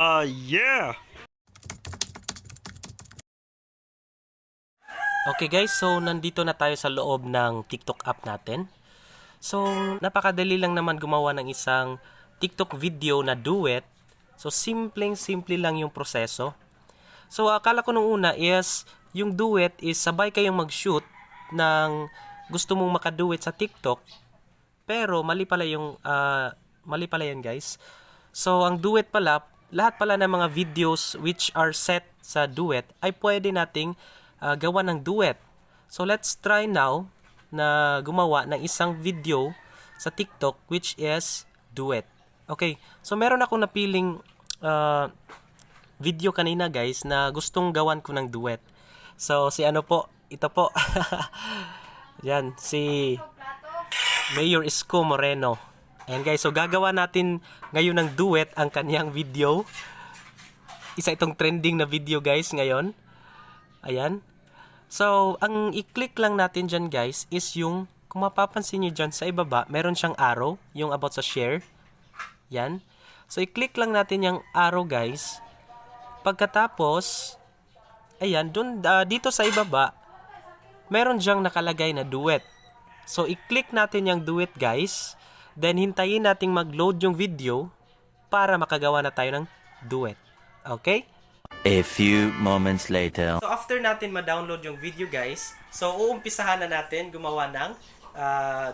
Yeah! Okay guys, so nandito na tayo sa loob ng TikTok app natin. So, napakadali lang naman gumawa ng isang TikTok video na duet. So, simple lang yung proseso. So, akala ko nung una is, yung duet is sabay kayong mag-shoot ng gusto mong makaduet sa TikTok. Pero, mali pala yan guys. So, ang duet pala, lahat pala ng mga videos which are set sa duet ay pwede nating gawa ng duet. So, let's try now na gumawa ng isang video sa TikTok which is duet. Okay, so meron akong napiling video kanina guys na gustong gawan ko ng duet. So, si ano po, ito po. Yan, si Mayor Isko Moreno. Ayan guys, so gagawa natin ngayon ng duet ang kanyang video. Isa itong trending na video guys ngayon. Ayan. So, ang i-click lang natin dyan guys is yung, kung mapapansin nyo dyan sa ibaba, meron siyang arrow, yung about sa share. Yan. So, i-click lang natin yung arrow guys. Pagkatapos, ayan, dito sa ibaba, meron diyang nakalagay na duet. So, i-click natin yung duet guys. Then, hintayin nating mag-load yung video para makagawa na tayo ng duet. Okay? A few moments later. So, after natin ma-download yung video guys, so, uumpisahan na natin gumawa ng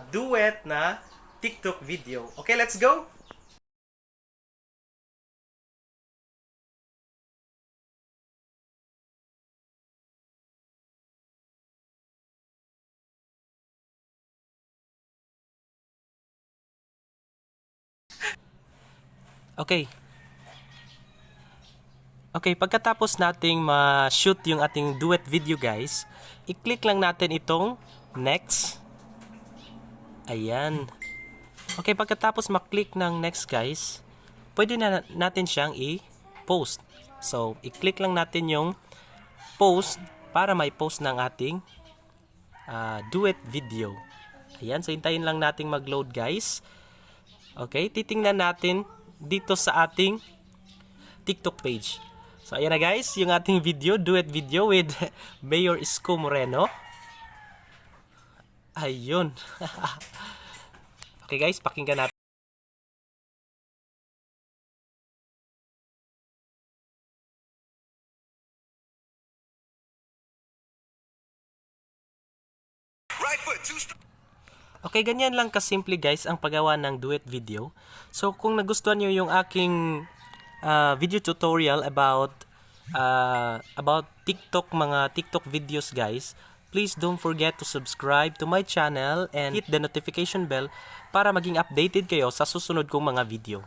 duet na TikTok video. Okay, let's go! Okay. Okay, pagkatapos nating ma-shoot yung ating duet video guys, i-click lang natin itong next. Ayan. Okay, pagkatapos ma-click ng next guys, pwede na natin siyang i-post. So, i-click lang natin yung post para may post ng ating duet video. Ayan, so hintayin lang nating mag-load guys. Okay, titingnan natin dito sa ating TikTok page. So, ayan na guys, yung ating video, duet video with Mayor Isko Moreno. Ayun. Okay guys, pakinggan natin. Okay, ganyan lang kasimple guys ang paggawa ng duet video. So, kung nagustuhan nyo yung aking video tutorial about TikTok, mga TikTok videos guys, please don't forget to subscribe to my channel and hit the notification bell para maging updated kayo sa susunod kong mga video.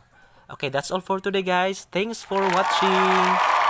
Okay, that's all for today guys. Thanks for watching!